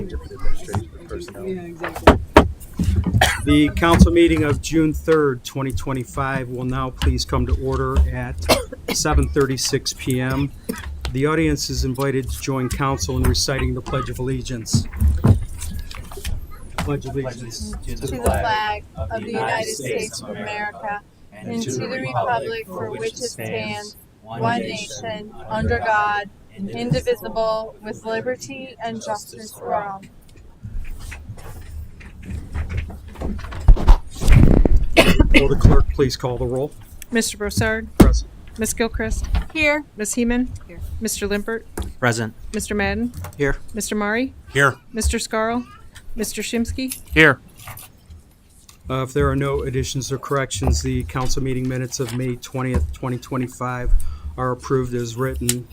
different administration for personnel. Yeah, exactly. The council meeting of June 3rd, 2025 will now please come to order at 7:36 p.m. The audience is invited to join council in reciting the Pledge of Allegiance. Pledge of Allegiance. To the flag of the United States of America and to the republic for which it stands, one nation, under God, indivisible, with liberty and justice for all. Will the clerk please call the roll? Mr. Broussard, Present. Ms. Gilchrist, Here. Ms. Heeman, Mr. Limpert, Present. Mr. Madden, Here. Mr. Mari, Here. Mr. Scarl, Mr. Shimsky. Here. If there are no additions or corrections, the council meeting minutes of May 20th, 2025 are approved as written.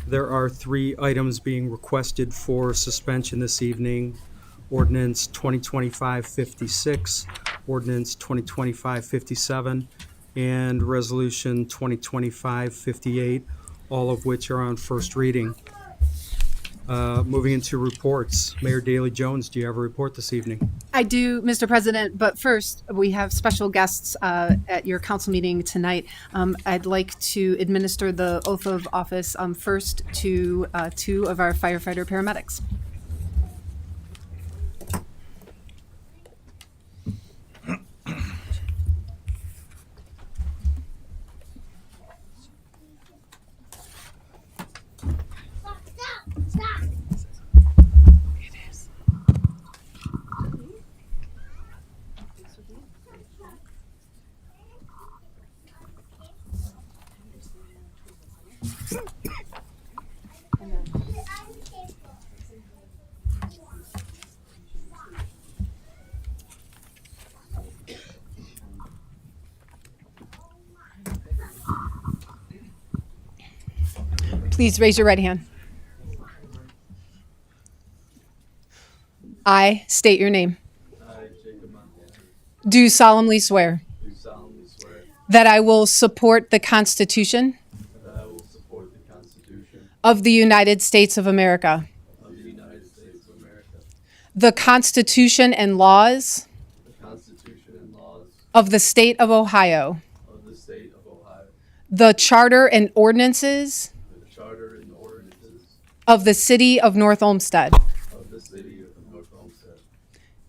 There are 3 items being requested for suspension this evening. Ordinance 2025-56, Ordinance 2025-57, and Resolution 2025-58, all of which are on first reading. Moving into reports. Mayor Daley Jones, do you have a report this evening? I do, Mr. President, but first, we have special guests at your council meeting tonight. I'd like to administer the oath of office first to 2 of our firefighter paramedics. Please raise your right hand. I state your name. I, Jacob Montana, Do solemnly swear do solemnly swear that I will support the Constitution that I will support the Constitution of the United States of America, of the United States of America, the Constitution and laws the Constitution and laws of the State of Ohio, of the State of Ohio, the Charter and ordinances the Charter and ordinances of the City of North Olmsted, of the City of North Olmsted,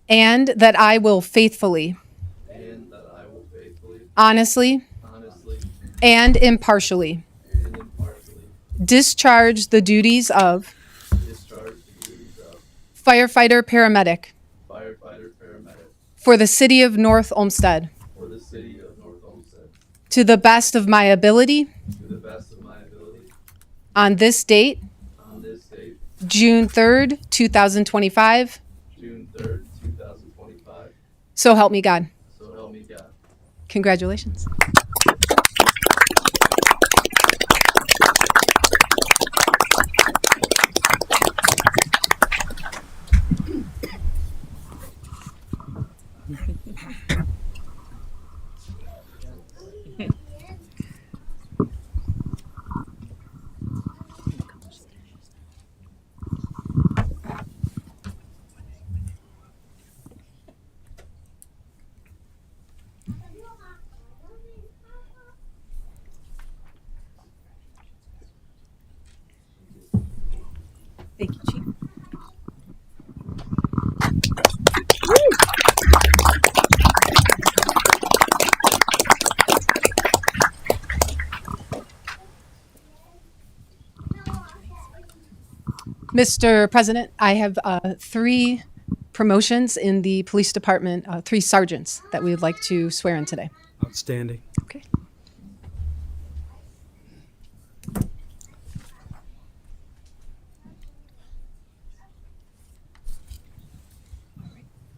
and that I will faithfully, and that I will faithfully, honestly, honestly, and impartially and impartially discharge the duties of discharge the duties of firefighter paramedic firefighter paramedic for the City of North Olmsted for the City of North Olmsted to the best of my ability to the best of my ability on this date, on this date, June 3rd, 2025. June 3rd, 2025. So help me God. So help me God. Congratulations. Thank you, Chief. Mr. President, I have 3 promotions in the police department, 3 sergeants that we would like to swear in today. Outstanding. Okay.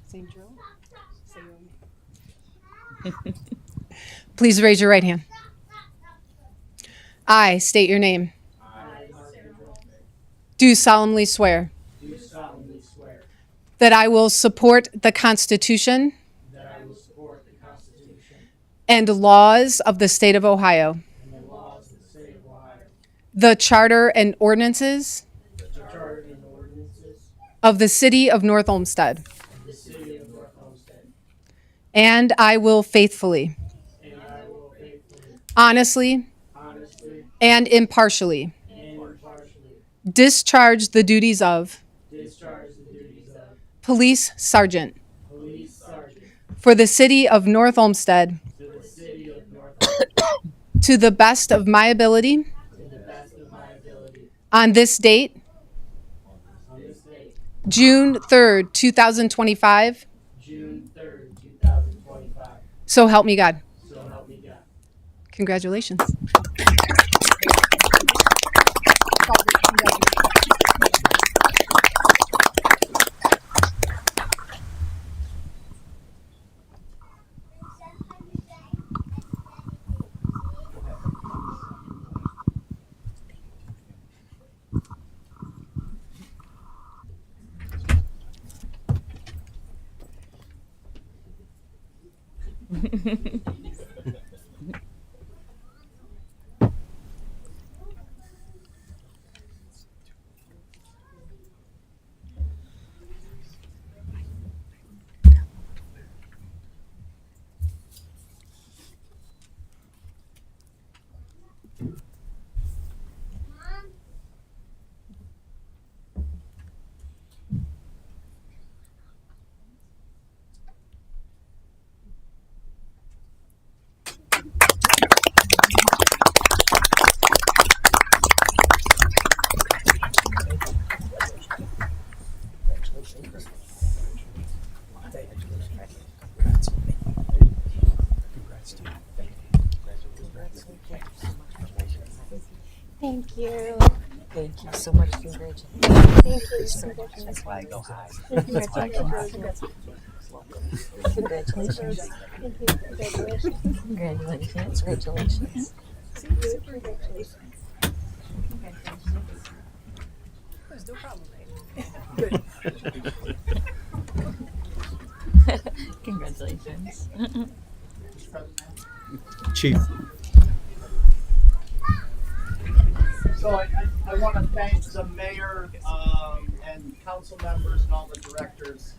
Same drill. Say your name. Please raise your right hand. I state your name. Do solemnly swear that I will support the Constitution and laws of the State of Ohio, the Charter and ordinances of the City of North Olmsted. And I will faithfully, honestly, and impartially discharge the duties of Police Sergeant for the City of North Olmsted to the best of my ability on this date, June 3rd, 2025. So help me God. Congratulations. Thank you. Thank you so much. Congratulations. Thank you. That's why I go high. Congratulations. Congratulations. Thank you. Congratulations. Congratulations. Congratulations. Congratulations. Chief. So I want to thank the mayor and council members and all the directors.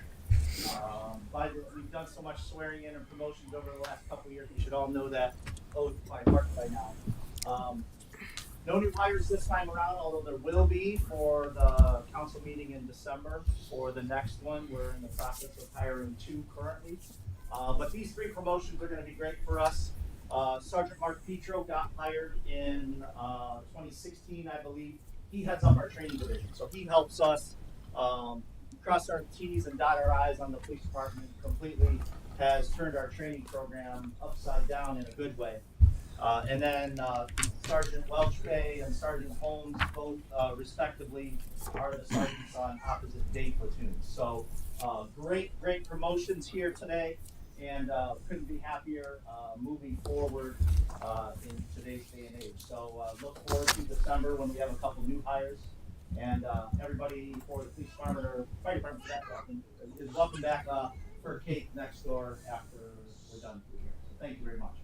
We've done so much swearing in and promotions over the last couple of years. You should all know that oath by heart by now. No new hires this time around, although there will be for the council meeting in December. For the next one, we're in the process of hiring 2 currently. But these 3 promotions are going to be great for us. Sergeant Mark Petro got hired in 2016, I believe. He heads up our training division, so he helps us cross our T's and dot our I's on the police department. Completely has turned our training program upside down in a good way. And then Sergeant Welchbay and Sergeant Holmes, both respectively, are the sergeants on opposite day platoons. So great promotions here today. And couldn't be happier moving forward in today's day and age. So look forward to December when we have a couple new hires. And everybody for the police department or fire department for that matter is welcome back for a cake next door after we're done here. So thank you very much.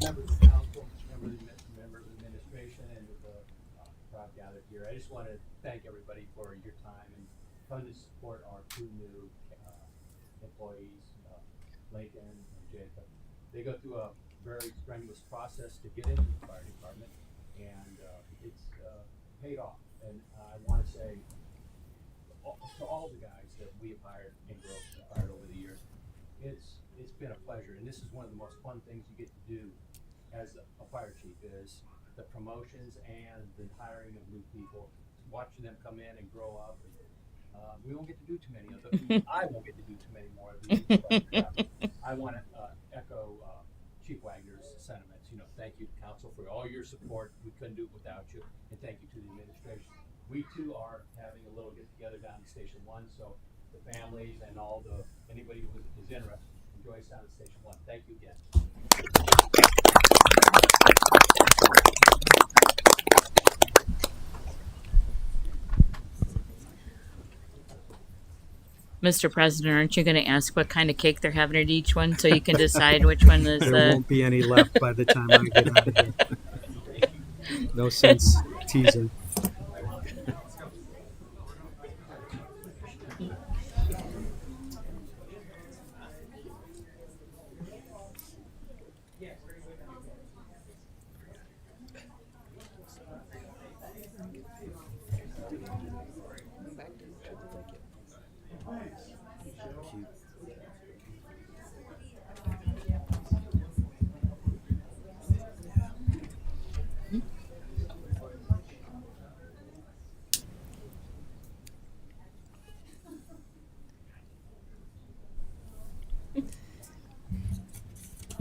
Members of the council, members of the administration, and the crowd gathered here. I just want to thank everybody for your time and come to support our 2 new employees, Lincoln and Jacob. They go through a very strenuous process to get into the fire department, and it's paid off. And I want to say to all the guys that we have hired and hired over the years, it's been a pleasure. And this is one of the most fun things you get to do as a fire chief is the promotions and the hiring of new people, watching them come in and grow up. And, we won't get to do too many of them. I won't get to do too many more of these. But, I want to echo Chief Wagner's sentiments. Thank you, council, for all your support. We couldn't do it without you, and thank you to the administration. We too are having a little get together down at Station 1, so the families and anybody who is interested, enjoy us down at Station 1. Thank you again. Mr. President, aren't you going to ask what kind of cake they're having at each one so you can decide which one is There won't be any left by the time I get out of here. No sense teasing.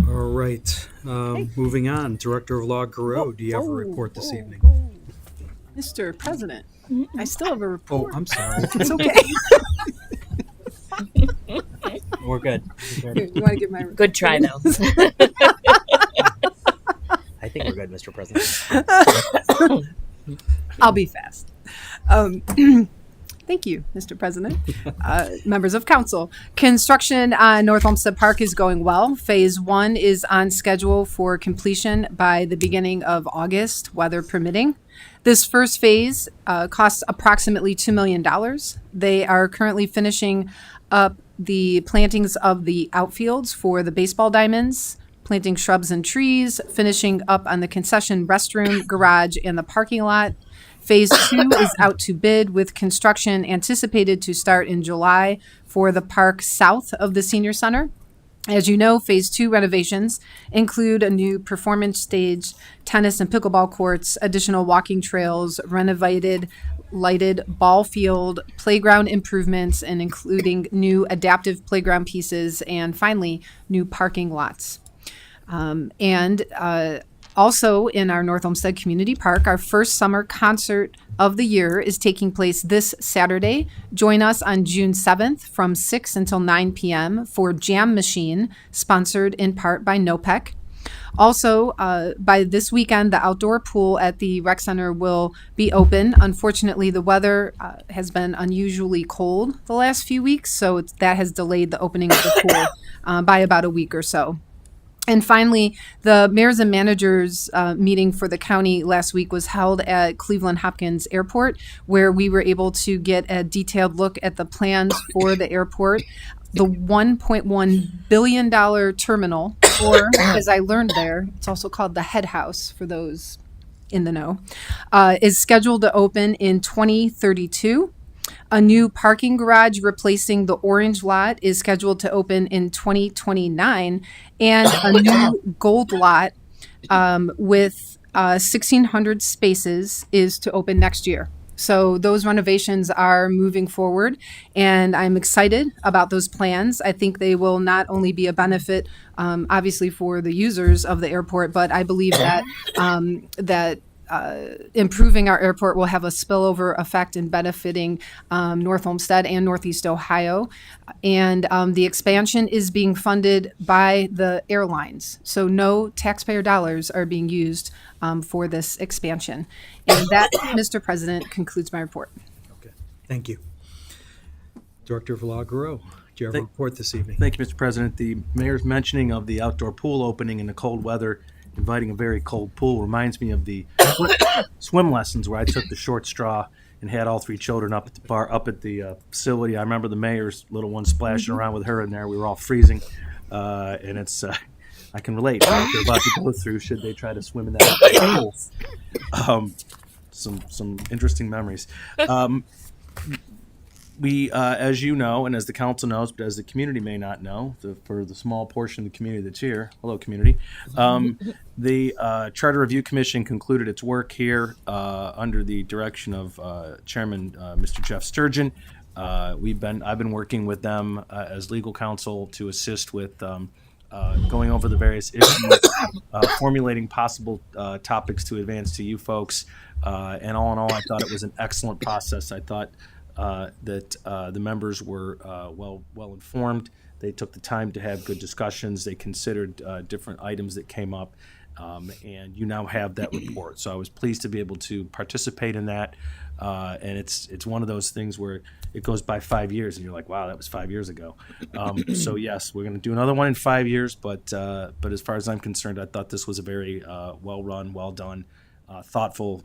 All right. Moving on. Director of Law Garreau, do you have a report this evening? Mr. President, I still have a Oh, report. I'm sorry. It's okay. We're good. Here, you want to give my Good try, though. I think we're good, Mr. President. I'll be fast. Thank you, Mr. President. Members of Council. Construction on North Olmsted Park is going well. Phase 1 is on schedule for completion by the beginning of August, weather permitting. This first phase costs approximately $2 million. They are currently finishing up the plantings of the outfields for the baseball diamonds, planting shrubs and trees, finishing up on the concession restroom, garage, and the parking lot. Phase 2 is out to bid with construction anticipated to start in July for the park south of the senior center. As you know, Phase 2 renovations include a new performance stage, tennis and pickleball courts, additional walking trails, renovated lighted ball field, playground improvements, and including new adaptive playground pieces, and finally, new parking lots. Also in our North Olmsted Community Park, our first summer concert of the year is taking place this Saturday. Join us on June 7th from 6 until 9 p.m. for Jam Machine, sponsored in part by NOPEC. Also, by this weekend, the outdoor pool at the rec center will be open. Unfortunately, the weather has been unusually cold the last few weeks, so that has delayed the opening of the pool by about a week or so. And finally, the mayors and managers meeting for the county last week was held at Cleveland Hopkins Airport, where we were able to get a detailed look at the plans for the airport. The $1.1 billion terminal, or as I learned there, it's also called the head house for those in the know, is scheduled to open in 2032. A new parking garage replacing the orange lot is scheduled to open in 2029, and a new gold lot with 1,600 spaces is to open next year. So those renovations are moving forward, and I'm excited about those plans. I think they will not only be a benefit, obviously, for the users of the airport, but I believe that improving our airport will have a spillover effect in benefiting North Olmsted and Northeast Ohio. And the expansion is being funded by the airlines. So no taxpayer dollars are being used for this expansion. And that, Mr. President, concludes my report. Okay, thank you. Director of Law Garreau, do you have a report this evening? Thank you, Mr. President. The mayor's mentioning of the outdoor pool opening in the cold weather, inviting a very cold pool, reminds me of the swim lessons where I took the short straw and had all three children up at the bar, up at the facility. I remember the mayor's little one splashing around with her in there. We were all freezing, and it's I can relate to what they're about to go through should they try to swim in that pool. Some interesting memories. We, as you know, and as the council knows, but as the community may not know, for the small portion of the community that's here, hello community, the Charter Review Commission concluded its work here under the direction of Chairman Mr. Jeff Sturgeon. I've been working with them as legal counsel to assist with going over the various issues, formulating possible topics to advance to you folks, and all in all, I thought it was an excellent process. I thought that the members were well informed. They took the time to have good discussions. They considered different items that came up, and you now have that report. So I was pleased to be able to participate in that. And it's one of those things where it goes by 5 years, and you're like, wow, that was 5 years ago. So yes, we're going to do another one in 5 years. But as far as I'm concerned, I thought this was a very well run, well done thoughtful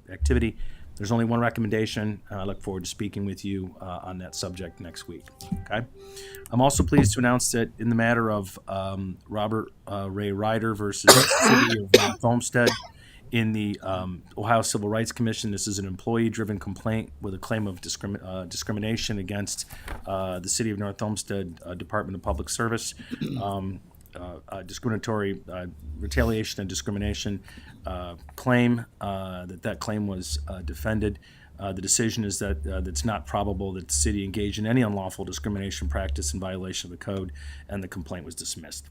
activity. There's only one recommendation, and I look forward to speaking with you on that subject next week. Okay. I'm also pleased to announce that in the matter of Robert Ray Ryder versus the City of North Olmsted, in the Ohio Civil Rights Commission, this is an employee-driven complaint with a claim of discrimination against the City of North Olmsted Department of Public Service. Discriminatory retaliation and discrimination claim. That claim was defended. The decision is that it's not probable that the city engaged in any unlawful discrimination practice in violation of the code, and the complaint was dismissed.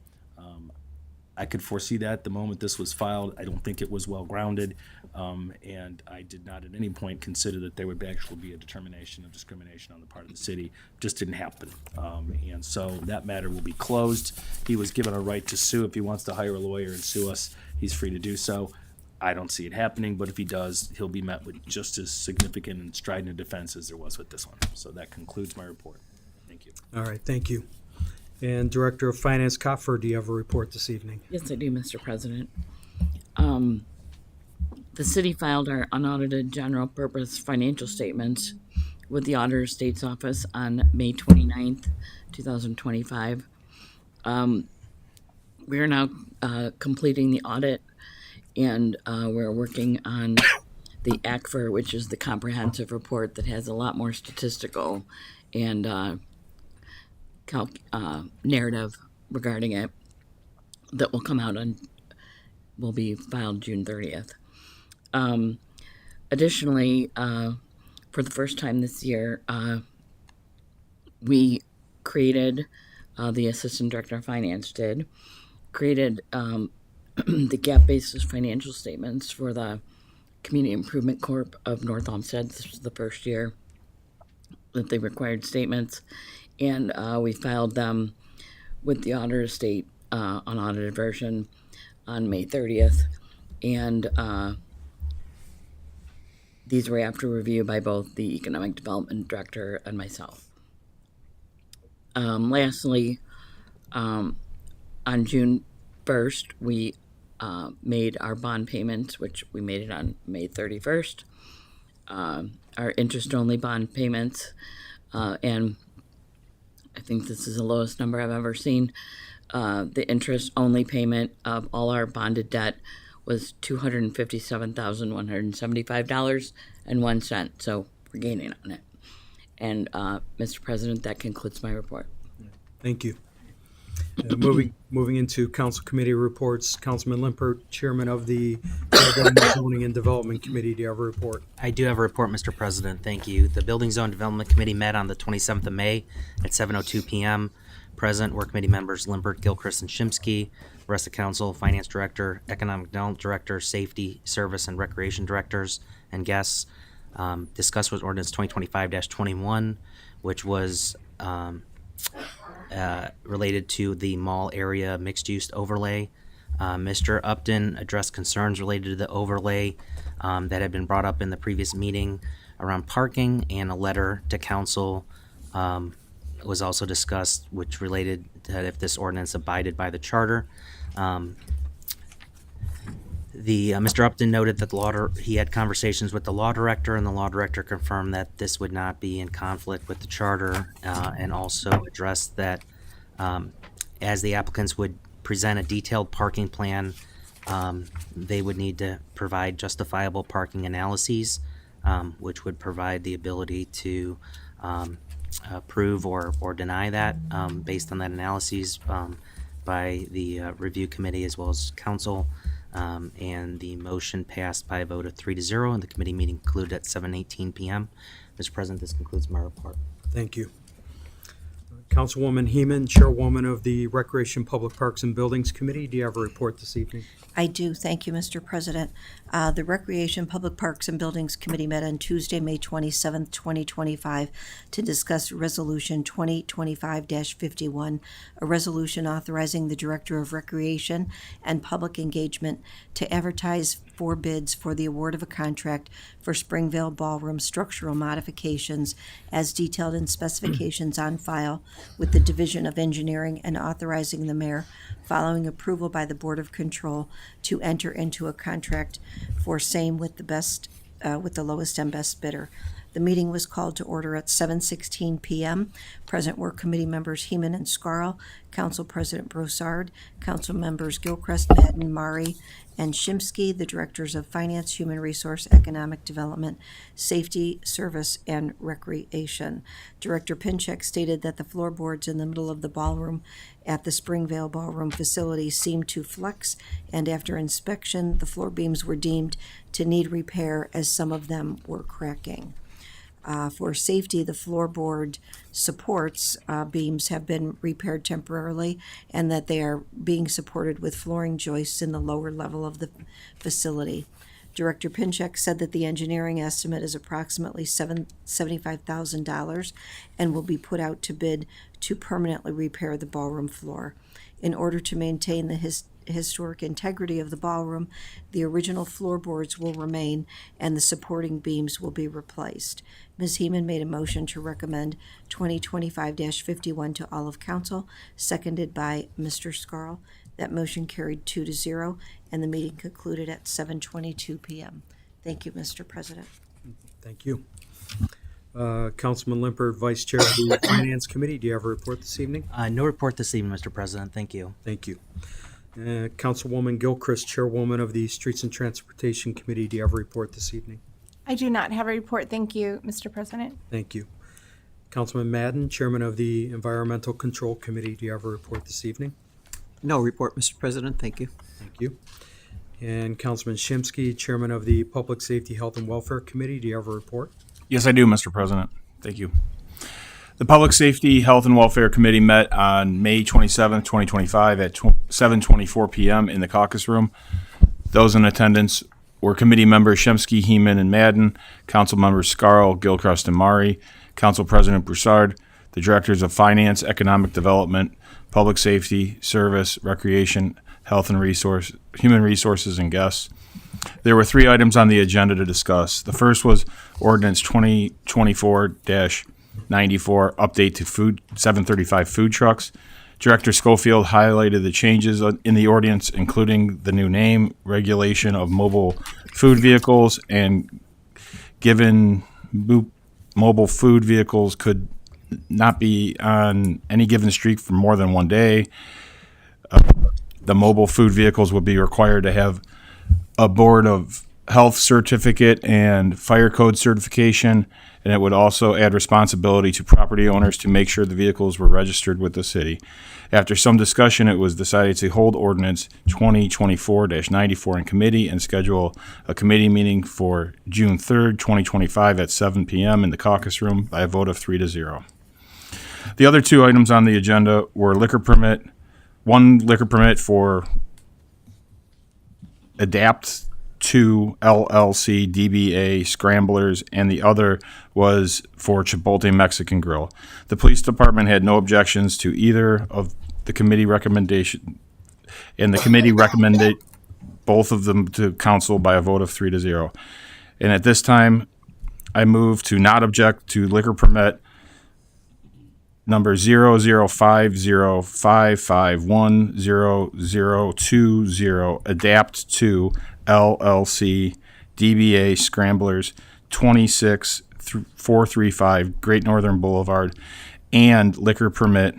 I could foresee that the moment this was filed. I don't think it was well grounded, and I did not at any point consider that there would actually be a determination of discrimination on the part of the city. Just didn't happen, and so that matter will be closed. He was given a right to sue. If he wants to hire a lawyer and sue us, he's free to do so. I don't see it happening, but if he does, he'll be met with just as significant and strident a defense as there was with this one. So that concludes my report. Thank you. All right, thank you. And Director of Finance Kopfer, do you have a report this evening? Yes, I do, Mr. President. The city filed our unaudited general purpose financial statements with the Auditor of State's Office on May 29th, 2025. We are now completing the audit, and we're working on the ACFR, which is the comprehensive report that has a lot more statistical and narrative regarding it that will come out will be filed June 30th. Additionally, for the first time this year, we created, the Assistant Director of Finance created the gap basis financial statements for the Community Improvement Corp of North Olmsted. This was the first year that they required statements. And we filed them with the Auditor of State, unaudited version, on May 30th. And these were after review by both the Economic Development Director and myself. Lastly, on June 1st, we made our bond payments, which we made it on May 31st. Our interest-only bond payments, and I think this is the lowest number I've ever seen. The interest-only payment of all our bonded debt was $257,175.01. So we're gaining on it. And Mr. President, that concludes my report. Thank you. Moving into council committee reports, Councilman Limpert, Chairman of the Zoning and Development Committee, do you have a report? I do have a report, Mr. President. Thank you. The Building Zone Development Committee met on the 27th of May at 7:02 p.m. Present were committee members Limpert, Gilchrist, and Shimsky. The rest of council, Finance Director, Economic Development Director, Safety, Service, and Recreation Directors, and guests. Discussed was Ordinance 2025-21, which was related to the mall area mixed-use overlay. Mr. Upton addressed concerns related to the overlay that had been brought up in the previous meeting around parking, and a letter to council was also discussed, which related that if this ordinance abided by the charter. Mr. Upton noted that he had conversations with the law director, and the law director confirmed that this would not be in conflict with the charter, and also addressed that as the applicants would present a detailed parking plan, they would need to provide justifiable parking analyses, which would provide the ability to approve or deny that based on that analyses by the review committee as well as council. And the motion passed by a vote of 3-0, and the committee meeting concluded at 7:18 p.m. Mr. President, this concludes my report. Thank you. Councilwoman Heeman, Chairwoman of the Recreation, Public Parks, and Buildings Committee, do you have a report this evening? I do. Thank you, Mr. President. The Recreation, Public Parks, and Buildings Committee met on Tuesday, May 27th, 2025, to discuss Resolution 2025-51, a resolution authorizing the Director of Recreation and Public Engagement to advertise for bids for the award of a contract for Springvale Ballroom structural modifications as detailed in specifications on file with the Division of Engineering and authorizing the mayor, following approval by the Board of Control, to enter into a contract for same with the lowest and best bidder. The meeting was called to order at 7:16 p.m. Present were committee members Heeman and Scarl, Council President Broussard, Council members Gilchrist, Madden, Mari, and Shimsky, the Directors of Finance, Human Resource, Economic Development, Safety, Service, and Recreation. Director Pinchek stated that the floorboards in the middle of the ballroom at the Springvale Ballroom facility seemed to flex, and after inspection, the floor beams were deemed to need repair as some of them were cracking. For safety, the floorboard supports beams have been repaired temporarily, and that they are being supported with flooring joists in the lower level of the facility. Director Pinchek said that the engineering estimate is approximately $75,000 and will be put out to bid to permanently repair the ballroom floor. In order to maintain the historic integrity of the ballroom, the original floorboards will remain and the supporting beams will be replaced. Ms. Heeman made a motion to recommend 2025-51 to all of council, seconded by Mr. Scarl. That motion carried 2-0, and the meeting concluded at 7:22 p.m. Thank you, Mr. President. Thank you. Councilman Limpert, Vice Chair of the Finance Committee, do you have a report this evening? No report this evening, Mr. President. Thank you. Thank you. Councilwoman Gilchrist, Chairwoman of the Streets and Transportation Committee, do you have a report this evening? I do not have a report. Thank you, Mr. President. Thank you. Councilman Madden, Chairman of the Environmental Control Committee, do you have a report this evening? No report, Mr. President. Thank you. Thank you. And Councilman Shimsky, Chairman of the Public Safety, Health, and Welfare Committee, do you have a report? Yes, I do, Mr. President. Thank you. The Public Safety, Health, and Welfare Committee met on May 27th, 2025 at 7:24 p.m. in the caucus room. Those in attendance were committee members Shemsky, Heeman, and Madden, council members Scarl, Gilchrist, and Mari, Council President Broussard, the Directors of Finance, Economic Development, Public Safety, Service, Recreation, Health and Human Resources, and guests. There were 3 items on the agenda to discuss. The first was Ordinance 2024-94, update to 735 food trucks. Director Schofield highlighted the changes in the ordinance, including the new name, regulation of mobile food vehicles, and given mobile food vehicles could not be on any given street for more than one day. The mobile food vehicles would be required to have a Board of Health certificate and fire code certification, and it would also add responsibility to property owners to make sure the vehicles were registered with the city. After some discussion, it was decided to hold Ordinance 2024-94 in committee and schedule a committee meeting for June 3rd, 2025 at 7 p.m. in the caucus room by a vote of 3-0. The other 2 items on the agenda were one liquor permit for Adapt 2 LLC DBA Scramblers, and the other was for Chipotle Mexican Grill. The police department had no objections to either of the committee recommendation, and the committee recommended both of them to council by a vote of 3-0. And at this time, I move to not object to liquor permit number 00505510020, Adapt 2 LLC DBA Scramblers, 26435 Great Northern Boulevard, and liquor permit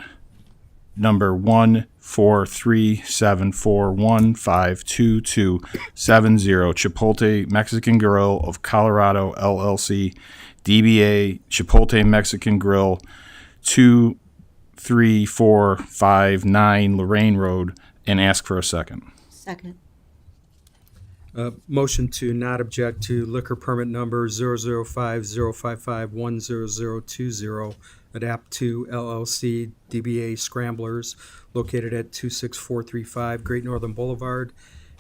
number 14374152270 Chipotle Mexican Grill of Colorado LLC DBA Chipotle Mexican Grill, 23459 Lorraine Road, and ask for a second. Second. Motion to not object to liquor permit number 00505510020, Adapt 2 LLC DBA Scramblers, located at 26435 Great Northern Boulevard,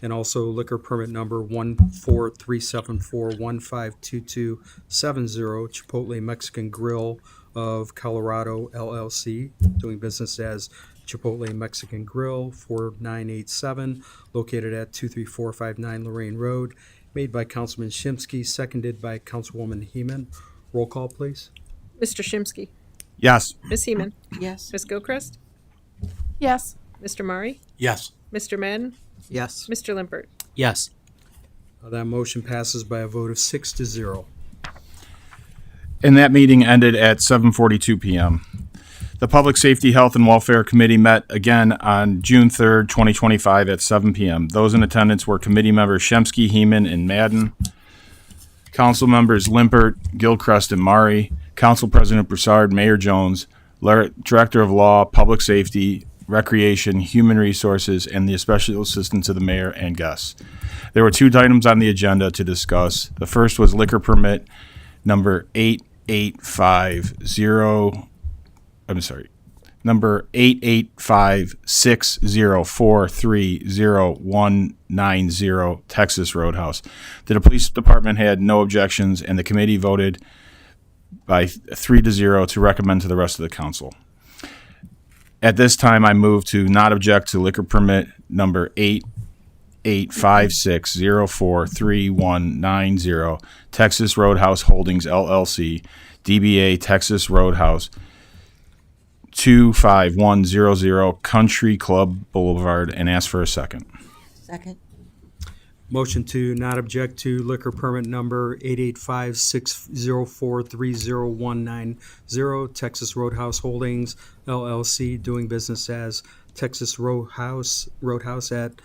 and also liquor permit number 14374152270, Chipotle Mexican Grill of Colorado LLC, doing business as Chipotle Mexican Grill, 4987, located at 23459 Lorraine Road, made by Councilman Shimsky, seconded by Councilwoman Heeman. Roll call, please. Mr. Shimsky, Yes. Ms. Heeman, Yes. Ms. Gilchrist, Yes. Mr. Murray, Yes. Mr. Madden, Yes. Mr. Limpert. Yes. That motion passes by a vote of 6-0. And that meeting ended at 7:42 p.m. The Public Safety, Health, and Welfare Committee met again on June 3rd, 2025 at 7 p.m. Those in attendance were committee members Shemsky, Heeman, and Madden, council members Limpert, Gilchrist, and Mari, Council President Broussard, Mayor Jones, Director of Law, Public Safety, Recreation, Human Resources, and the Special Assistant to the Mayor and guests. There were 2 items on the agenda to discuss. The first was liquor permit number 88560430190 Texas Roadhouse. The police department had no objections, and the committee voted by 3-0 to recommend to the rest of the council. At this time, I move to not object to liquor permit number 88560430190 Texas Roadhouse Holdings LLC, DBA Texas Roadhouse, 25100 Country Club Boulevard, and ask for a second. Second. Motion to not object to liquor permit number 88560430190 Texas Roadhouse Holdings LLC, doing business as Texas Roadhouse at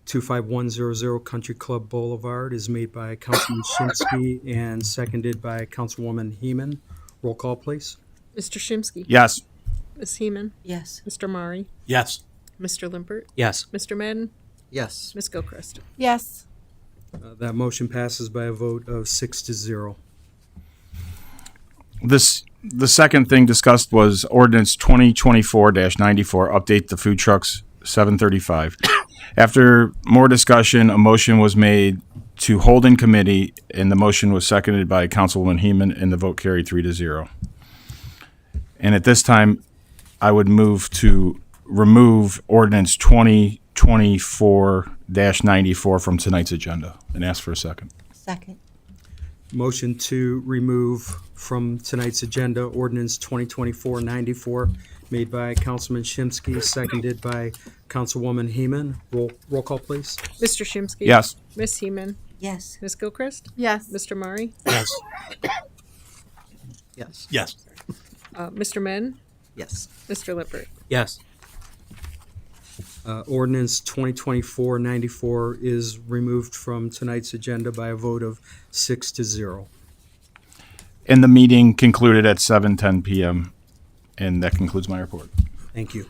25100 Country Club Boulevard, is made by Councilman Shinsky and seconded by Councilwoman Heeman. Roll call, please. Mr. Shimsky. Yes. Ms. Heeman, Yes. Mr. Murray, Yes. Mr. Limpert, Yes. Mr. Madden, Yes. Ms. Gilchrist. Yes. That motion passes by a vote of 6-0. The second thing discussed was ordinance 2024-94, update the food trucks 735. After more discussion, a motion was made to hold in committee, and the motion was seconded by Councilwoman Heeman, and the vote carried 3-0. And at this time, I would move to remove ordinance 2024-94 from tonight's agenda and ask for a second. Second. Motion to remove from tonight's agenda ordinance 2024-94, made by Councilman Shinsky, seconded by Councilwoman Heeman. Roll call, please. Mr. Shimsky. Yes. Ms. Heeman, Yes. Ms. Gilchrist, Yes. Mr. Murray, Yes. Yes. Yes. Mr. Madden, Yes. Mr. Limpert. Yes. Ordinance 2024-94 is removed from tonight's agenda by a vote of 6-0. And the meeting concluded at 7:10 p.m., and that concludes my report. Thank you.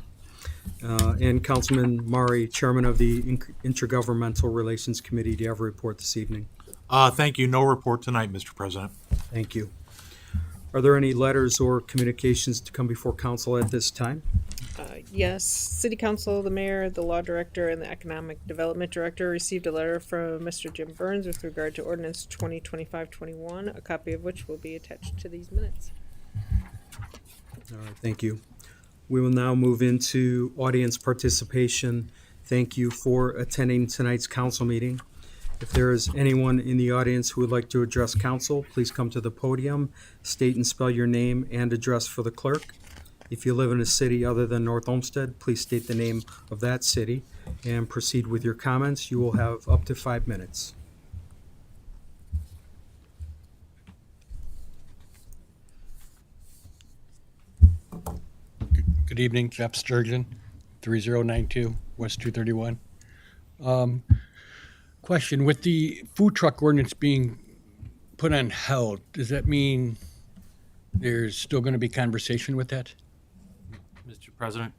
And Councilman Mari, Chairman of the Intergovernmental Relations Committee, do you have a report this evening? Thank you. No report tonight, Mr. President. Thank you. Are there any letters or communications to come before council at this time? Yes, City Council, the Mayor, the Law Director, and the Economic Development Director received a letter from Mr. Jim Burns with regard to Ordinance 2025-21, a copy of which will be attached to these minutes. All right, thank you. We will now move into audience participation. Thank you for attending tonight's council meeting. If there is anyone in the audience who would like to address council, please come to the podium, state and spell your name and address for the clerk. If you live in a city other than North Olmsted, please state the name of that city and proceed with your comments. You will have up to 5 minutes. Good evening, Jeff Sturgeon, 3092 West 231. Question, with the food truck ordinance being put on hold, does that mean there's still going to be conversation with that? Mr. President?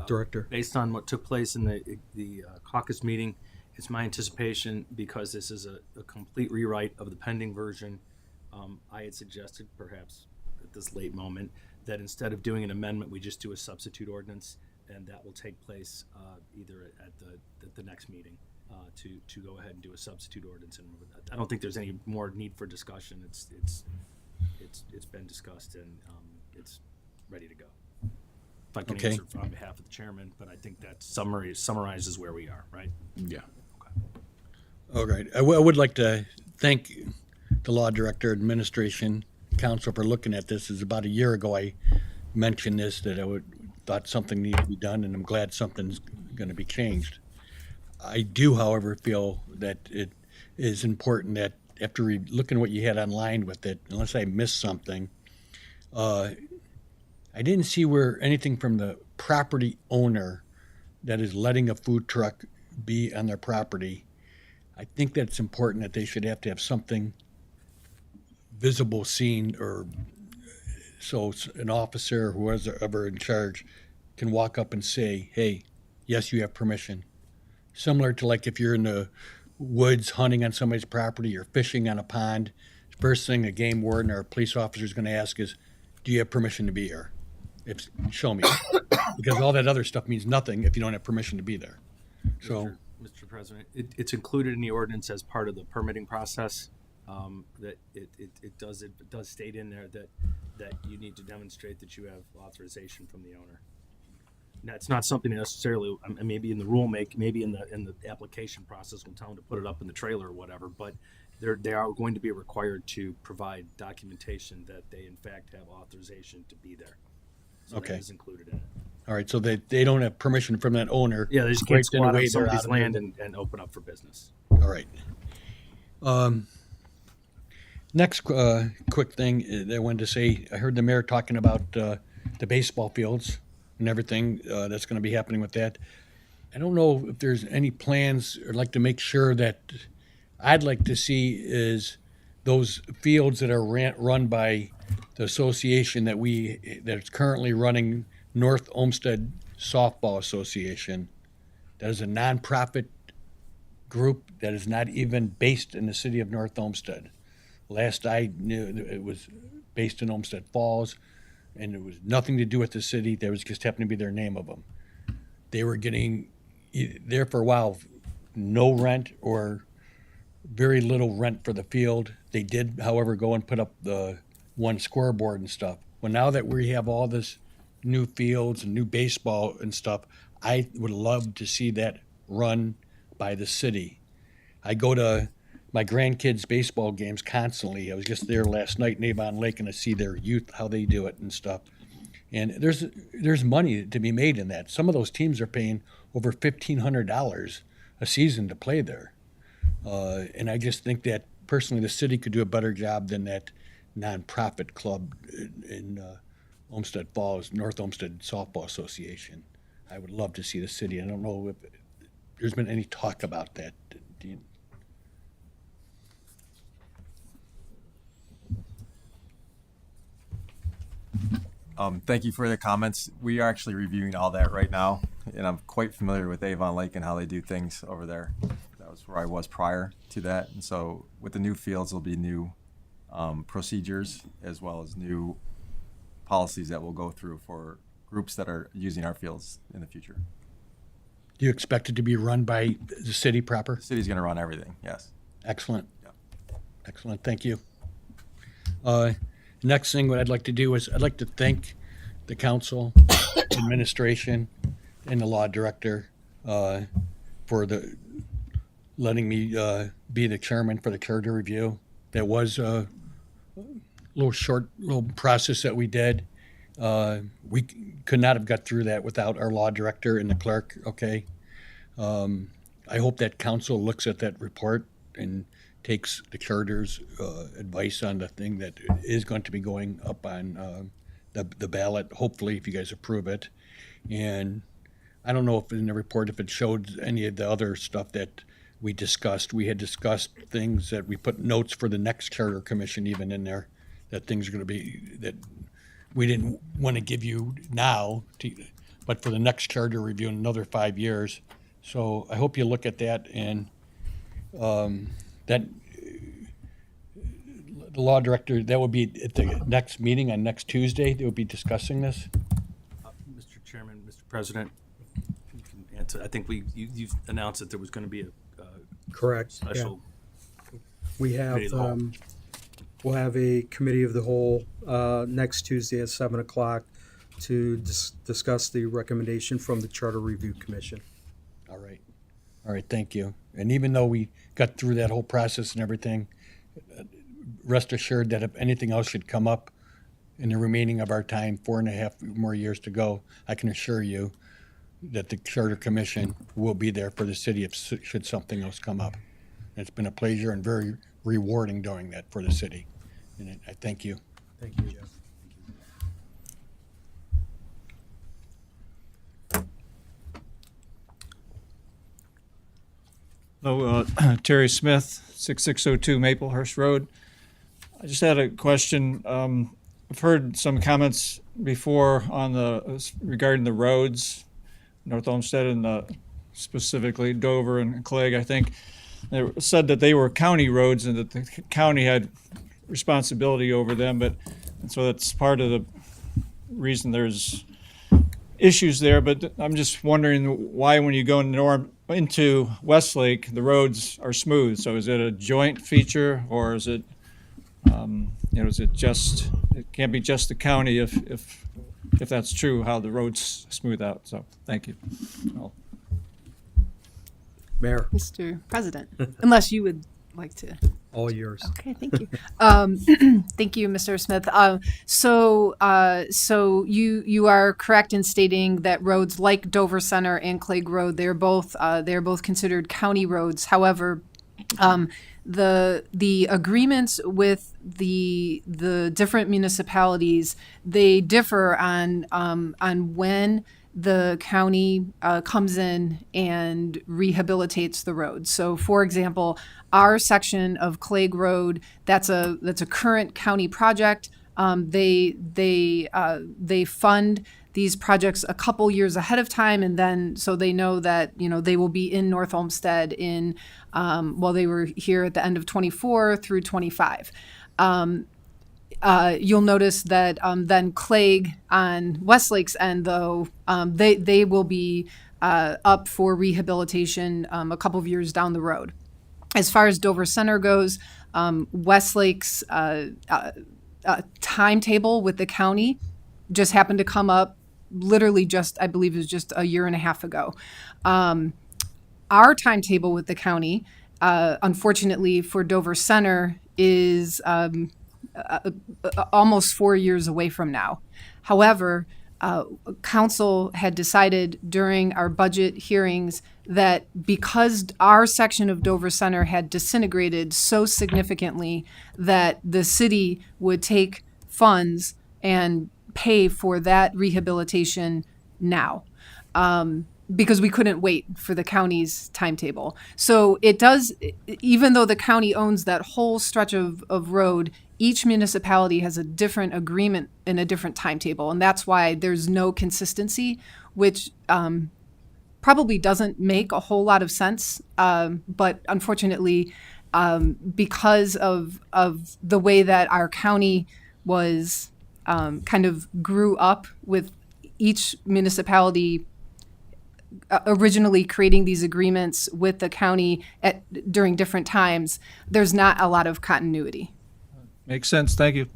Director. Based on what took place in the caucus meeting, it's my anticipation, because this is a complete rewrite of the pending version, I had suggested perhaps at this late moment that instead of doing an amendment, we just do a substitute ordinance, and that will take place either at the next meeting to go ahead and do a substitute ordinance. And I don't think there's any more need for discussion. It's been discussed, and it's ready to go. If I can Okay. answer on behalf of the chairman, but I think that summarizes where we are, right? Yeah. All right. I would like to thank the law director, administration, council for looking at this. Is about a year ago I mentioned this, that thought something needed to be done, and I'm glad something's going to be changed. I do, however, feel that it is important that after looking at what you had online with it, unless I missed something, I didn't see where anything from the property owner that is letting a food truck be on their property. I think that it's important that they should have to have something visible seen, or so an officer or whoever in charge can walk up and say, hey, yes, you have permission. Similar to like if you're in the woods hunting on somebody's property or fishing on a pond, first thing a game warden or a police officer is going to ask is, do you have permission to be here? Show me. Because all that other stuff means nothing if you don't have permission to be there. So, Mr. President, it's included in the ordinance as part of the permitting process. That it does state in there that you need to demonstrate that you have authorization from the owner. Now, it's not something necessarily, maybe in the maybe in the application process, we'll tell them to put it up in the trailer or whatever, but they are going to be required to provide documentation that they in fact have authorization to be there. So okay. That is included in it. All right, so they don't have permission from that owner. Yeah, they just can't squat on somebody's land and open up for business. All right. Next quick thing that I wanted to say, I heard the mayor talking about the baseball fields and everything that's going to be happening with that. I don't know if there's any plans, or like to make sure that I'd like to see is those fields that are run by the association that's currently running, North Olmsted Softball Association. That is a nonprofit group that is not even based in the city of North Olmsted. Last I knew, it was based in Olmsted Falls, and it was nothing to do with the city. There was just happened to be their name of them. They were getting there for a while, no rent or very little rent for the field. They did, however, go and put up the one scoreboard and stuff. Well, now that we have all this new fields and new baseball and stuff, I would love to see that run by the city. I go to my grandkids' baseball games constantly. I was just there last night in Avon Lake, and I see their youth, how they do it and stuff. And there's money to be made in that. Some of those teams are paying over $1,500 a season to play there. And I just think that personally the city could do a better job than that nonprofit club in Olmsted Falls, North Olmsted Softball Association. I would love to see the city. I don't know if there's been any talk about that. Thank you for the comments. We are actually reviewing all that right now, and I'm quite familiar with Avon Lake and how they do things over there. That was where I was prior to that, and so with the new fields, there'll be new procedures as well as new policies that we'll go through for groups that are using our fields in the future. Do you expect it to be run by the city proper? The city's going to run everything, yes. Excellent. Yeah. Excellent, thank you. Next thing, what I'd like to do is I'd like to thank the council, administration, and the law director for letting me be the chairman for the charter review. That was a little process that we did. We could not have got through that without our law director and the clerk, okay? I hope that council looks at that report and takes the charter's advice on the thing that is going to be going up on the ballot, hopefully, if you guys approve it. And I don't know if in the report, if it showed any of the other stuff that we discussed. We had discussed things that we put notes for the next charter commission even in there, that things are going to be, that we didn't want to give you now, but for the next charter review in another 5 years. So I hope you look at that, and that the law director, that would be at the next meeting on next Tuesday, they would be discussing this. Mr. Chairman, Mr. President, you can answer. I think you announced that there was going to be a Correct. special. Yeah. We have committee of the whole. we'll have a committee of the whole next Tuesday at 7:00 to discuss the recommendation from the Charter Review Commission. All right, thank you. And even though we got through that whole process and everything, rest assured that if anything else should come up in the remaining of our time, 4.5 more years to go, I can assure you that the Charter Commission will be there for the city if should something else come up. It's been a pleasure and very rewarding doing that for the city. And I thank you. Thank you, Jeff. Hello, Terry Smith, 6602 Maplehurst Road. I just had a question. I've heard some comments before on regarding the roads, North Olmsted and specifically Dover and Clegg. I think they said that they were county roads and that the county had responsibility over them, and so that's part of the reason there's issues there. But I'm just wondering why, when you go into Westlake, the roads are smooth. So is it a joint feature, or is it, is it just, it can't be just the county if that's true, how the roads smooth out. So thank you. Mayor, Mr. President, unless you would like to. all yours. Okay, thank you. Thank you, Mr. Smith. So you are correct in stating that roads like Dover Center and Clegg Road, they're both considered county roads. However, the agreements with the different municipalities, they differ on when the county comes in and rehabilitates the road. So, for example, our section of Clegg Road, that's a current county project. They fund these projects a couple years ahead of time, and then so they know that they will be in North Olmsted in they were here at the end of 24 through 25. You'll notice that then Clegg on Westlake's end, though, they will be up for rehabilitation a couple of years down the road. As far as Dover Center goes, Westlake's timetable with the county just happened to come up literally I believe it was just a year and a half ago. Our timetable with the county, unfortunately for Dover Center, is almost 4 years away from now. However, council had decided during our budget hearings that because our section of Dover Center had disintegrated so significantly that the city would take funds and pay for that rehabilitation now. Because we couldn't wait for the county's timetable. So it does, even though the county owns that whole stretch of road, each municipality has a different agreement and a different timetable. And that's why there's no consistency, which probably doesn't make a whole lot of sense. But unfortunately, because of the way that our county was kind of grew up with each municipality originally creating these agreements with the county during different times, there's not a lot of continuity. Makes sense. Thank you.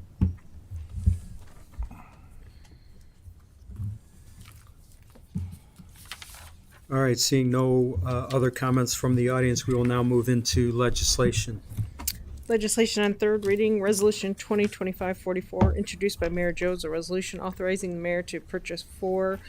All right, seeing no other comments from the audience, we will now move into legislation. Legislation on third reading, Resolution 2025-44, introduced by Mayor Jones, a resolution authorizing the mayor to purchase 4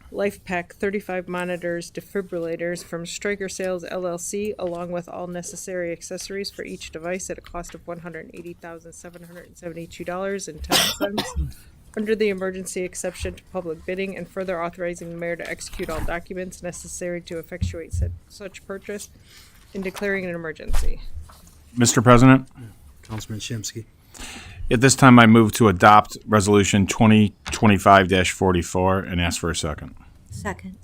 LifePak 35 monitors defibrillators from Stryker Sales LLC, along with all necessary accessories for each device at a cost of $180,772.10 under the emergency exception to public bidding, and further authorizing the mayor to execute all documents necessary to effectuate such purchase and declaring an emergency. Mr. President, Councilman Shimsky. at this time I move to adopt Resolution 2025-44 and ask for a second. Second.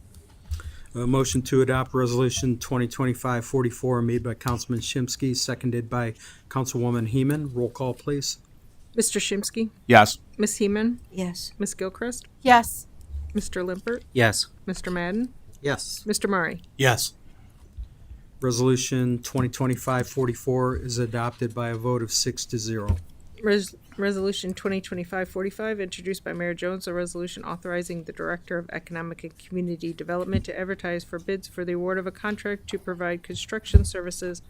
A motion to adopt Resolution 2025-44 made by Councilman Shimsky, seconded by Councilwoman Heeman. Roll call, please. Mr. Shimsky? Yes. Ms. Heeman? Yes. Ms. Gilchrist? Yes. Mr. Limpert? Yes. Mr. Madden? Yes. Mr. Murray? Yes. Resolution 2025-44 is adopted by a vote of 6-0. Resolution 2025-45, introduced by Mayor Jones, a resolution authorizing the Director of Economic and Community Development to advertise for bids for the award of a contract to provide construction services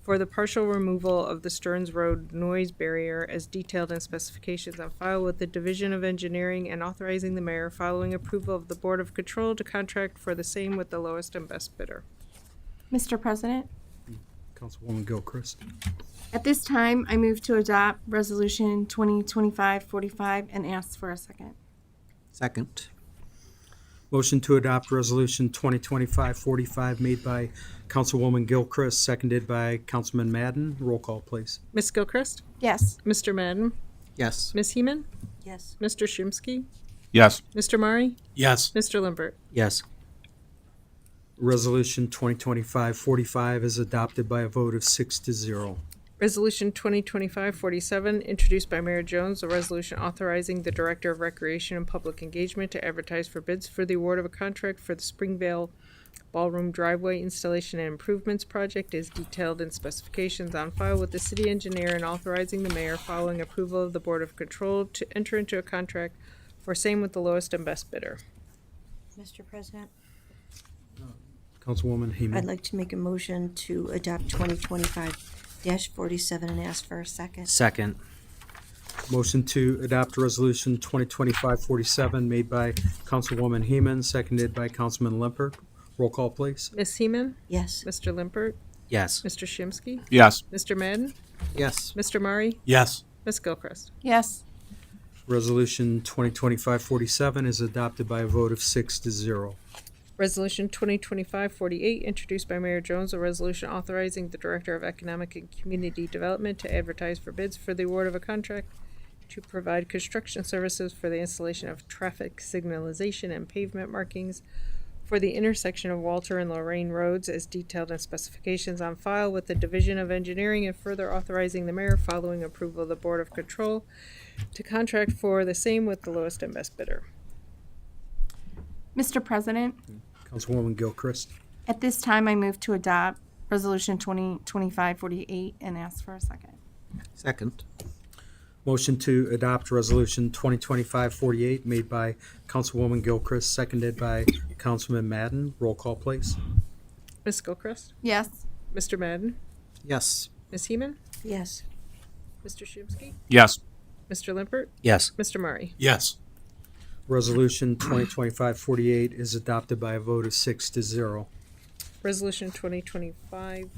for the partial removal of the Stearns Road noise barrier as detailed in specifications on file with the Division of Engineering and authorizing the mayor following approval of the Board of Control to contract for the same with the lowest and best bidder. Mr. President, Councilwoman Gilchrist. at this time, I move to adopt Resolution 2025-45 and ask for a second. Second. Motion to adopt Resolution 2025-45 made by Councilwoman Gilchrist, seconded by Councilman Madden. Roll call, please. Ms. Gilchrist? Yes. Mr. Madden? Yes. Ms. Heeman? Yes. Mr. Shimsky? Yes. Mr. Murray? Yes. Mr. Limbert? Yes. Resolution 2025-45 is adopted by a vote of 6-0. Resolution 2025-47, introduced by Mayor Jones, a resolution authorizing the Director of Recreation and Public Engagement to advertise for bids for the award of a contract for the Springvale Ballroom Driveway Installation and Improvements Project is detailed in specifications on file with the city engineer and authorizing the mayor following approval of the Board of Control to enter into a contract for same with the lowest and best bidder. Mr. President, Councilwoman I'd Heeman. like to make a motion to adopt 2025-47 and ask for a second. Second. Motion to adopt Resolution 2025-47 made by Councilwoman Heeman, seconded by Councilman Limpert. Roll call, please. Ms. Heeman? Yes. Mr. Limpert? Yes. Mr. Shimsky? Yes. Mr. Madden? Yes. Mr. Murray? Yes. Ms. Gilchrist? Yes. Resolution 2025-47 is adopted by a vote of 6-0. Resolution 2025-48, introduced by Mayor Jones, a resolution authorizing the Director of Economic and Community Development to advertise for bids for the award of a contract to provide construction services for the installation of traffic signalization and pavement markings for the intersection of Walter and Lorraine Roads as detailed in specifications on file with the Division of Engineering, and further authorizing the mayor following approval of the Board of Control to contract for the same with the lowest and best bidder. Mr. President, Councilwoman Gilchrist. at this time, I move to adopt Resolution 2025-48 and ask for a second. Second. Motion to adopt Resolution 2025-48 made by Councilwoman Gilchrist, seconded by Councilman Madden. Roll call, please. Ms. Gilchrist? Yes. Mr. Madden? Yes. Ms. Heeman? Yes. Mr. Shimsky? Yes. Mr. Limpert? Yes. Mr. Murray? Yes. Resolution 2025-48 is adopted by a vote of 6-0. Resolution 2025-49,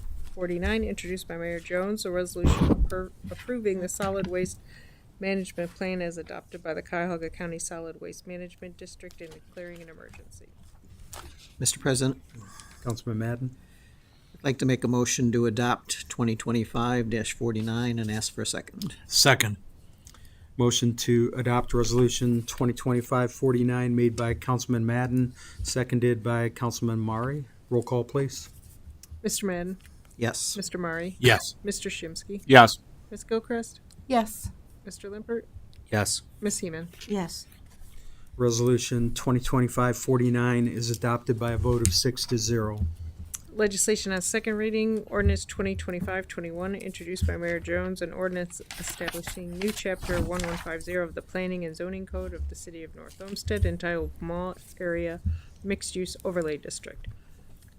introduced by Mayor Jones, a resolution approving the solid waste management plan as adopted by the Cuyahoga County Solid Waste Management District and declaring an emergency. Mr. President, Councilman Madden. I'd like to make a motion to adopt 2025-49 and ask for a second. Second. Motion to adopt Resolution 2025-49 made by Councilman Madden, seconded by Councilman Murray. Roll call, please. Mr. Madden? Yes. Mr. Murray? Yes. Mr. Shimsky? Yes. Ms. Gilchrist? Yes. Mr. Limpert? Yes. Ms. Heeman? Yes. Resolution 2025-49 is adopted by a vote of 6-0. Legislation on second reading, ordinance 2025-21, introduced by Mayor Jones, an ordinance establishing new chapter 1150 of the Planning and Zoning Code of the City of North Olmsted entitled Mall Area Mixed Use Overlay District.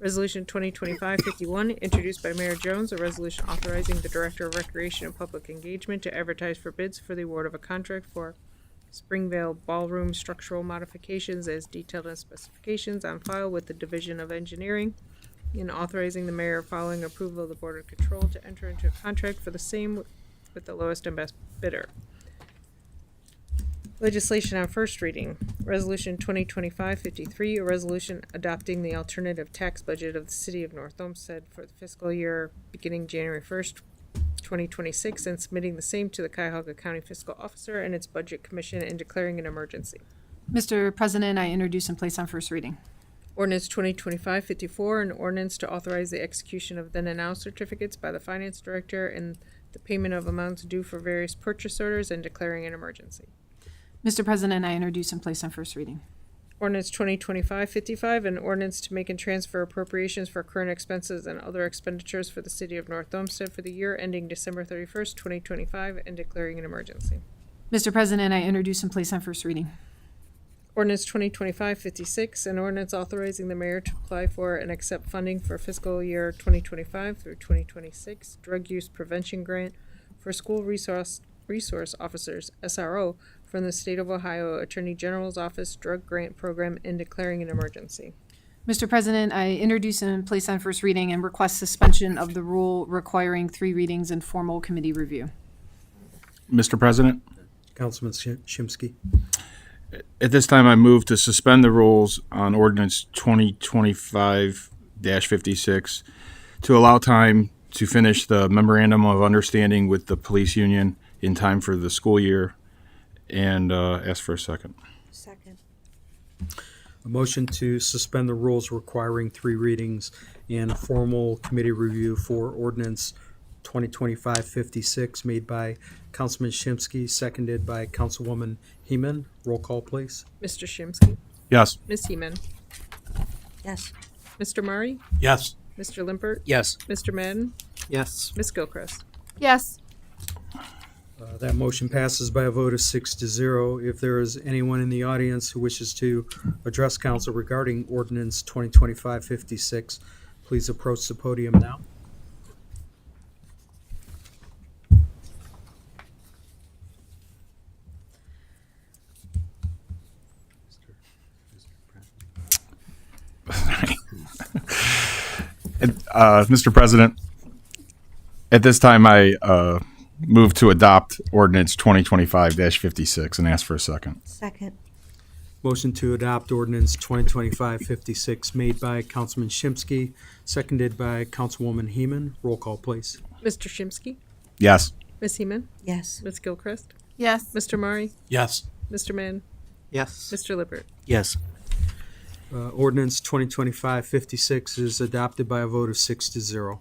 Resolution 2025-51, introduced by Mayor Jones, a resolution authorizing the Director of Recreation and Public Engagement to advertise for bids for the award of a contract for Springvale Ballroom structural modifications as detailed in specifications on file with the Division of Engineering, in authorizing the mayor following approval of the Board of Control to enter into a contract for the same with the lowest and best bidder. Legislation on first reading. Resolution 2025-53, a resolution adopting the alternative tax budget of the City of North Olmsted for the fiscal year beginning January 1st, 2026, and submitting the same to the Cuyahoga County Fiscal Officer and its Budget Commission and declaring an emergency. Mr. President, I introduce and place on first reading. Ordinance 2025-54, an ordinance to authorize the execution of then and now certificates by the Finance Director and the payment of amounts due for various purchase orders and declaring an emergency. Mr. President, I introduce and place on first reading. Ordinance 2025-55, an ordinance to make and transfer appropriations for current expenses and other expenditures for the City of North Olmsted for the year ending December 31st, 2025, and declaring an emergency. Mr. President, I introduce and place on first reading. Ordinance 2025-56, an ordinance authorizing the mayor to apply for and accept funding for fiscal year 2025 through 2026 drug use prevention grant for school resource officers, SRO, from the State of Ohio Attorney General's Office Drug Grant Program and declaring an emergency. Mr. President, I introduce and place on first reading and request suspension of the rule requiring 3 readings and formal committee review. Mr. President, Councilman Shimsky. at this time I move to suspend the rules on ordinance 2025-56 to allow time to finish the memorandum of understanding with the police union in time for the school year, and ask for a second. Second. A motion to suspend the rules requiring 3 readings and formal committee review for ordinance 2025-56 made by Councilman Shimsky, seconded by Councilwoman Heeman. Roll call, please. Mr. Shimsky. Yes. Ms. Heeman. Yes. Mr. Murray. Yes. Mr. Limpert. Yes. Mr. Madden. Yes. Ms. Gilchrist. Yes. That motion passes by a vote of 6-0. If there is anyone in the audience who wishes to address council regarding ordinance 2025-56, please approach the podium now. Mr. President, at this time I move to adopt ordinance 2025-56 and ask for a second. Second. Motion to adopt ordinance 2025-56 made by Councilman Shimsky, seconded by Councilwoman Heeman. Roll call, please. Mr. Shimsky. Yes. Ms. Heeman. Yes. Ms. Gilchrist. Yes. Mr. Murray. Yes. Mr. Madden. Yes. Mr. Lippert. Yes. Ordinance 2025-56 is adopted by a vote of 6-0.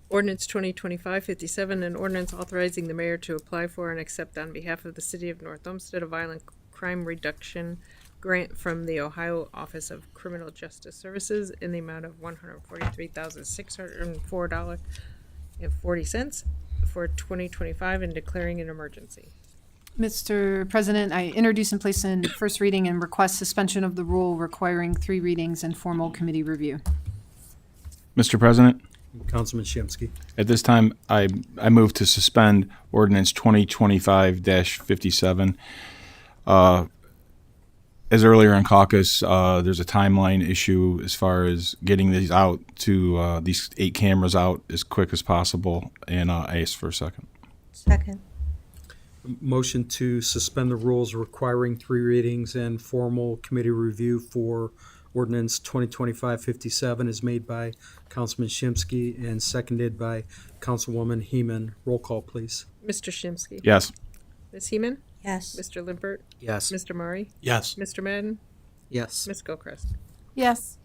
Ordinance 2025-57, an ordinance authorizing the mayor to apply for and accept on behalf of the city of North Olmsted a violent crime reduction grant from the Ohio Office of Criminal Justice Services in the amount of $143,604.40 for 2025 and declaring an emergency. Mr. President, I introduce and place in first reading and request suspension of the rule requiring 3 readings and formal committee review. Mr. President, Councilman Shimsky. at this time I move to suspend ordinance 2025-57. As earlier in caucus, there's a timeline issue as far as getting these out to these 8 cameras out as quick as possible, and I ask for a second. Second. Motion to suspend the rules requiring 3 readings and formal committee review for ordinance 2025-57 is made by Councilman Shimsky and seconded by Councilwoman Heeman. Roll call, please. Mr. Shimsky. Yes. Ms. Heeman. Yes. Mr. Limpert. Yes. Mr. Murray. Yes. Mr. Madden. Yes. Ms. Gilchrist. Yes.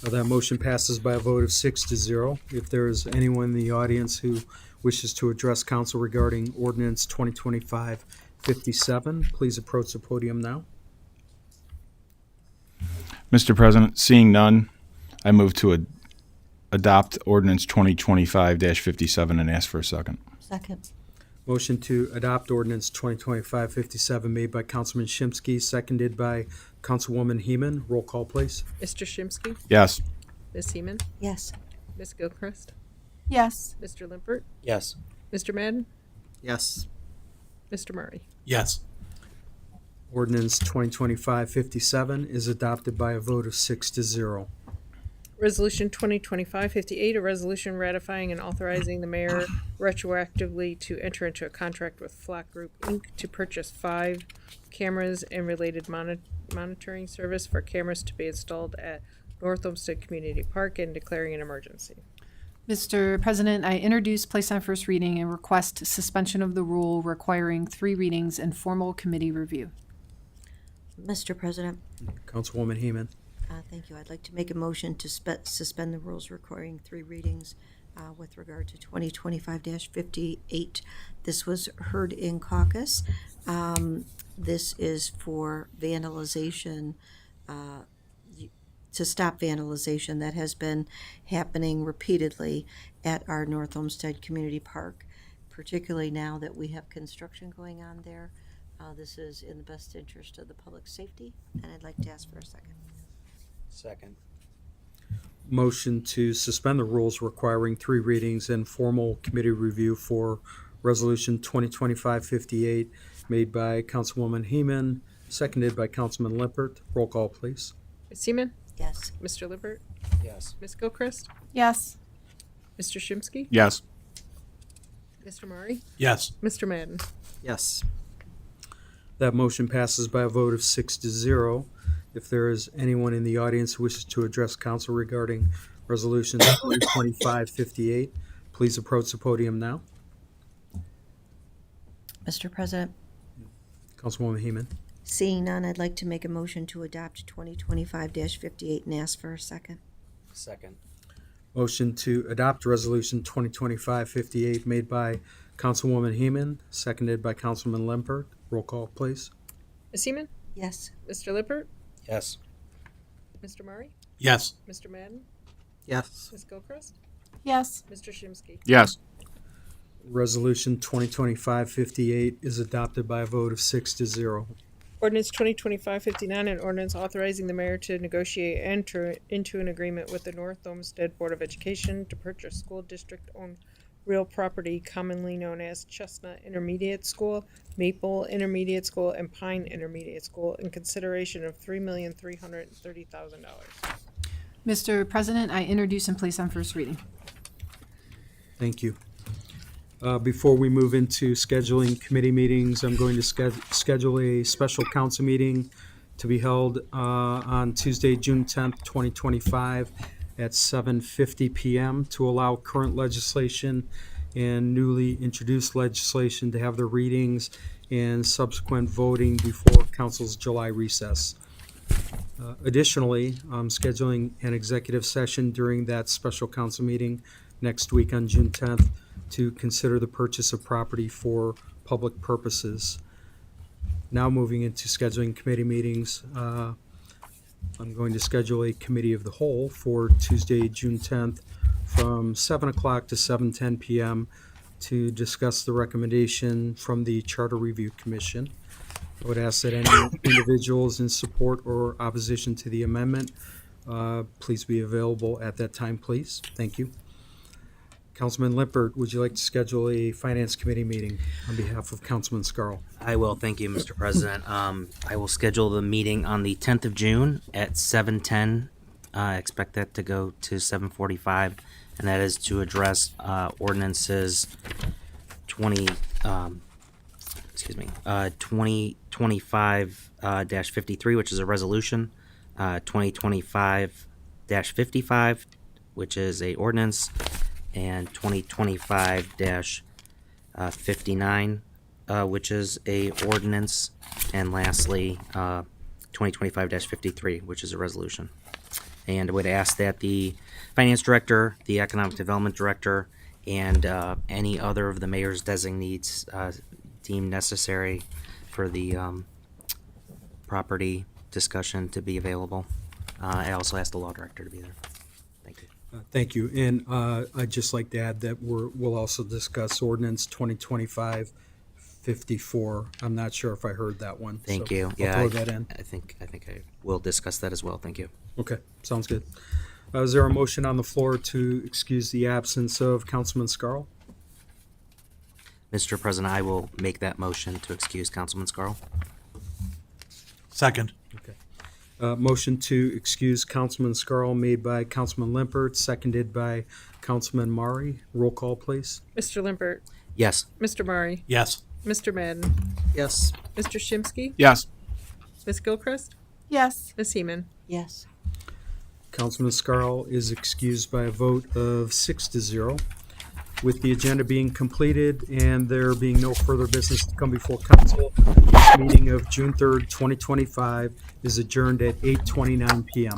That motion passes by a vote of 6-0. If there is anyone in the audience who wishes to address council regarding ordinance 2025-57, please approach the podium now. Mr. President, seeing none, I move to adopt ordinance 2025-57 and ask for a second. Second. Motion to adopt ordinance 2025-57 made by Councilman Shimsky, seconded by Councilwoman Heeman. Roll call, please. Mr. Shimsky. Yes. Ms. Heeman. Yes. Ms. Gilchrist. Yes. Mr. Limpert. Yes. Mr. Madden. Yes. Mr. Murray. Yes. Ordinance 2025-57 is adopted by a vote of 6-0. Resolution 2025-58, a resolution ratifying and authorizing the mayor retroactively to enter into a contract with Flock Group, Inc. to purchase 5 cameras and related monitoring service for cameras to be installed at North Olmsted Community Park and declaring an emergency. Mr. President, I introduce, place on first reading, and request suspension of the rule requiring 3 readings and formal committee review. Mr. President, Councilwoman Heeman. thank you. I'd like to make a motion to suspend the rules requiring 3 readings with regard to 2025-58. This was heard in caucus. This is for vandalization, to stop vandalization that has been happening repeatedly at our North Olmsted Community Park, particularly now that we have construction going on there. This is in the best interest of the public safety, and I'd like to ask for a second. Second. Motion to suspend the rules requiring 3 readings and formal committee review for Resolution 2025-58 made by Councilwoman Heeman, seconded by Councilman Lippert. Roll call, please. Ms. Seaman? Yes. Mr. Lippert? Yes. Ms. Gilchrist? Yes. Mr. Shimsky? Yes. Mr. Murray? Yes. Mr. Madden? Yes. That motion passes by a vote of 6-0. If there is anyone in the audience who wishes to address council regarding Resolution 2025-58, please approach the podium now. Mr. President, Councilwoman Heeman. seeing none, I'd like to make a motion to adopt 2025-58 and ask for a second. Second. Motion to adopt Resolution 2025-58 made by Councilwoman Heeman, seconded by Councilman Lippert. Roll call, please. Ms. Seaman? Yes. Mr. Lippert? Yes. Mr. Murray? Yes. Mr. Madden? Yes. Ms. Gilchrist? Yes. Mr. Shimsky? Yes. Resolution 2025-58 is adopted by a vote of 6-0. Ordinance 2025-59, an ordinance authorizing the mayor to negotiate and enter into an agreement with the North Olmsted Board of Education to purchase school district-owned real property commonly known as Chestnut Intermediate School, Maple Intermediate School, and Pine Intermediate School in consideration of $3,330,000. Mr. President, I introduce and place on first reading. Thank you. Before we move into scheduling committee meetings, I'm going to schedule a special council meeting to be held on Tuesday, June 10th, 2025 at 7:50 p.m. to allow current legislation and newly introduced legislation to have their readings and subsequent voting before council's July recess. Additionally, I'm scheduling an executive session during that special council meeting next week on June 10th to consider the purchase of property for public purposes. Now moving into scheduling committee meetings, I'm going to schedule a committee of the whole for Tuesday, June 10th from 7 o'clock to 7:10 p.m. to discuss the recommendation from the Charter Review Commission. I would ask that any individuals in support or opposition to the amendment, please be available at that time, please. Thank you. Councilman Lippert, would you like to schedule a Finance Committee meeting on behalf of Councilman Scarl? I will. Thank you, Mr. President. I will schedule the meeting on the 10th of June at 7:10. I expect that to go to 7:45, and that is to address ordinances 2025-53, which is a resolution, 2025-55, which is a ordinance, and 2025-59, which is a ordinance, and lastly, 2025-53, which is a resolution. And I would ask that the finance director, the economic development director, and any other of the mayor's designees deemed necessary for the property discussion to be available. I also asked the law director to be there. Thank you. Thank you. And I'd just like to add that we'll also discuss ordinance 2025-54. I'm not sure if I heard that one. Thank so you. I'll Yeah, throw that in. I think I will discuss that as well. Thank you. Okay, sounds good. Is there a motion on the floor to excuse the absence of Councilman Scarl? Mr. President, I will make that motion to excuse Councilman Scarl. Second. Okay. Motion to excuse Councilman Scarl made by Councilman Lippert, seconded by Councilman Murray. Roll call, please. Mr. Lippert? Yes. Mr. Murray? Yes. Mr. Madden? Yes. Mr. Shimsky? Yes. Ms. Gilchrist? Yes. Ms. Heeman? Yes. Councilman Scarl is excused by a vote of 6-0. With the agenda being completed and there being no further business to come before council, this meeting of June 3rd, 2025 is adjourned at 8:29 p.m.